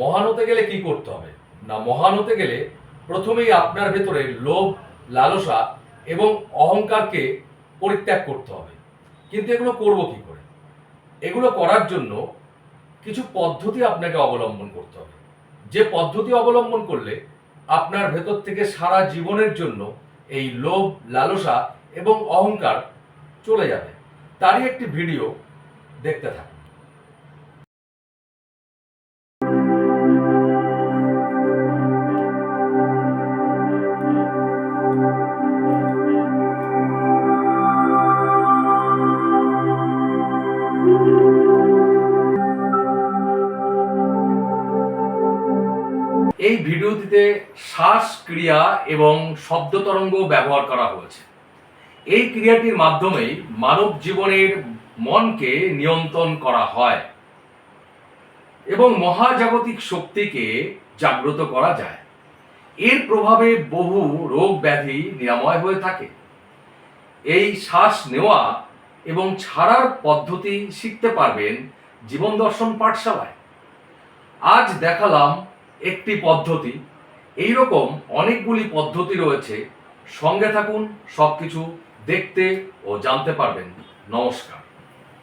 মহান হতে গেলে কি করতে হবে না, মহান হতে গেলে প্রথমেই আপনার ভেতরে লোভ, লালসা এবং অহংকারকে পরিত্যাগ করতে হবে। কিন্তু এগুলো করব কি করে? এগুলো করার জন্য কিছু পদ্ধতি আপনাকে অবলম্বন করতে হবে, যে পদ্ধতি অবলম্বন করলে আপনার ভেতর থেকে সারা জীবনের জন্য এই লোভ, লালসা এবং অহংকার চলে যাবে। তারই একটি ভিডিও দেখতে থাকুন। এই ভিডিওটিতে শ্বাস ক্রিয়া এবং শব্দ তরঙ্গ ব্যবহার করা হয়েছে। এই ক্রিয়াটির মাধ্যমেই মানব জীবনের মনকে নিয়ন্ত্রণ করা হয় এবং মহাজাগতিক শক্তিকে জাগ্রত করা যায়। এর প্রভাবে বহু রোগ ব্যাধি নিরাময় হয়ে থাকে। এই শ্বাস নেওয়া এবং ছাড়ার পদ্ধতি শিখতে পারবেন জীবন দর্শন পাঠশালায়। আজ দেখালাম একটি পদ্ধতি, এইরকম অনেকগুলি পদ্ধতি রয়েছে। সঙ্গে থাকুন, সবকিছু দেখতে ও জানতে পারবেন। নমস্কার।